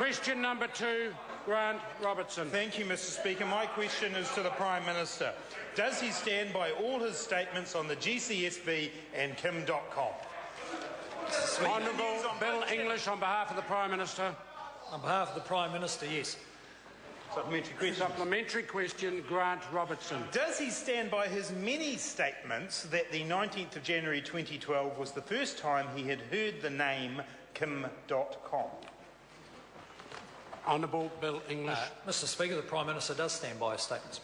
Question number 2, Grant Robertson. Thank you, Mr. Speaker. My question is to the Prime Minister. Does he stand by all his statements on the GCSB and Kim Dotcom? Honourable Bill English on behalf of the Prime Minister. On behalf of the Prime Minister, yes. Supplementary question. Supplementary question, Grant Robertson. Does he stand by his many statements that the 19th of January 2012 was the first time he had heard the name Kim Dotcom? Honourable Bill English. Mr. Speaker, the Prime Minister does stand by his statements.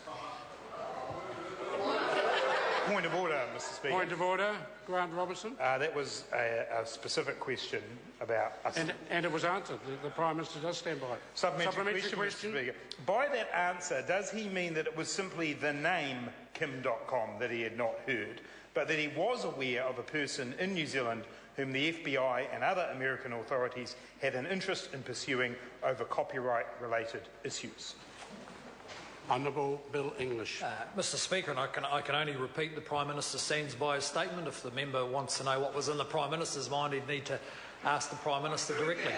Point of order, Mr. Speaker. Point of order, Grant Robertson. That was a specific question about us. And it was answered. The Prime Minister does stand by it. Supplementary question. Mr. Speaker. By that answer, does he mean that it was simply the name Kim Dotcom that he had not heard, but that he was aware of a person in New Zealand whom the FBI and other American authorities had an interest in pursuing over copyright-related issues? Honourable Bill English. Mr. Speaker, and I can only repeat, the Prime Minister stands by his statement. If the member wants to know what was in the Prime Minister's mind, he'd need to ask the Prime Minister directly.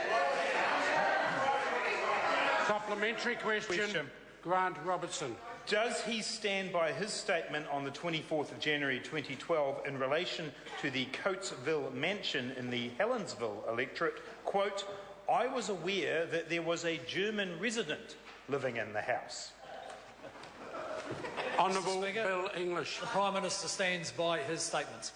Supplementary question, Grant Robertson. Does he stand by his statement on the 24th of January 2012 in relation to the Coatesville mansion in the Helensville electorate, quote, "I was aware that there was a German resident living in the house"? Honourable Bill English. The Prime Minister stands by his statements.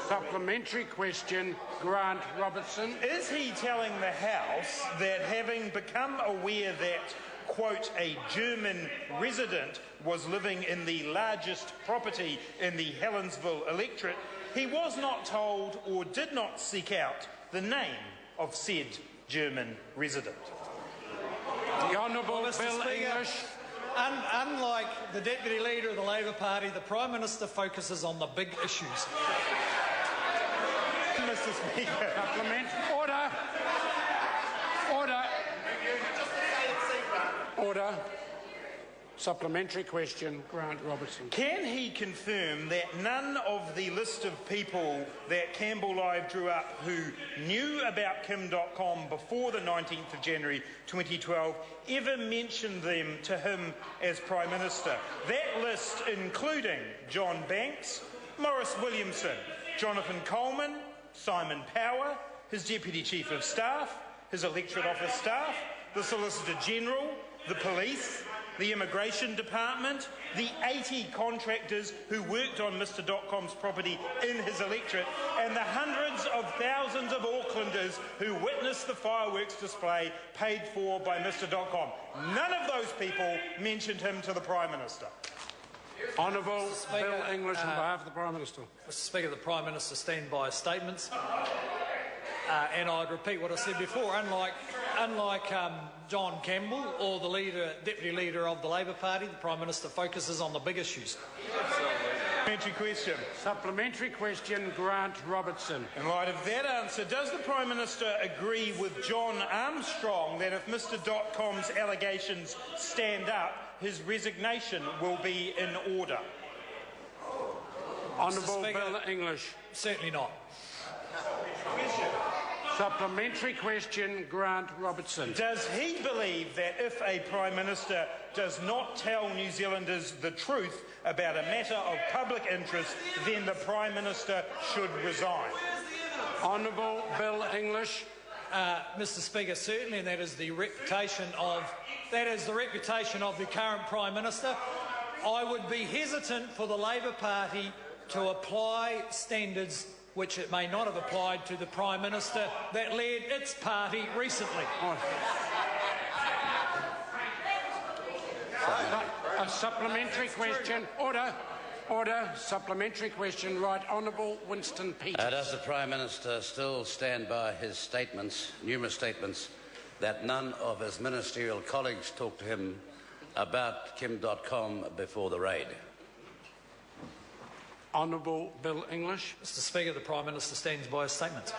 Supplementary question, Grant Robertson. Is he telling the House that having become aware that, quote, "a German resident was living in the largest property in the Helensville electorate," he was not told or did not seek out the name of said German resident? The Honourable Bill English. Unlike the Deputy Leader of the Labor Party, the Prime Minister focuses on the big issues. Mr. Speaker. Supplement. Order. Order. Order. Supplementary question, Grant Robertson. Can he confirm that none of the list of people that Campbell Live drew up who knew about Kim Dotcom before the 19th of January 2012 ever mentioned them to him as Prime Minister? That list including John Banks, Maurice Williamson, Jonathan Coleman, Simon Power, his Deputy Chief of Staff, his Electorate Office staff, the Solicitor General, the police, the Immigration Department, the 80 contractors who worked on Mr Dotcom's property in his electorate, and the hundreds of thousands of Aucklanders who witnessed the fireworks display paid for by Mr Dotcom. None of those people mentioned him to the Prime Minister. Honourable Bill English on behalf of the Prime Minister. Mr. Speaker, the Prime Minister stands by his statements. And I'd repeat what I said before. Unlike John Campbell or the Deputy Leader of the Labor Party, the Prime Minister focuses on the big issues. Supplementary question. Supplementary question, Grant Robertson. In light of that answer, does the Prime Minister agree with John Armstrong that if Mr Dotcom's allegations stand up, his resignation will be in order? Honourable Bill English. Certainly not. Supplementary question, Grant Robertson. Does he believe that if a Prime Minister does not tell New Zealanders the truth about a matter of public interest, then the Prime Minister should resign? Honourable Bill English. Mr. Speaker, certainly, and that is the reputation of the current Prime Minister. I would be hesitant for the Labor Party to apply standards which it may not have applied to the Prime Minister that led its party recently. A supplementary question. Order. Order. Supplementary question. Right Honourable Winston Peters. Does the Prime Minister still stand by his statements, numerous statements, that none of his ministerial colleagues talked to him about Kim Dotcom before the raid? Honourable Bill English. Mr. Speaker, the Prime Minister stands by his statements.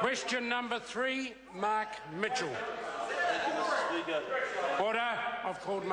Question number 3, Mark Mitchell. Order. I've called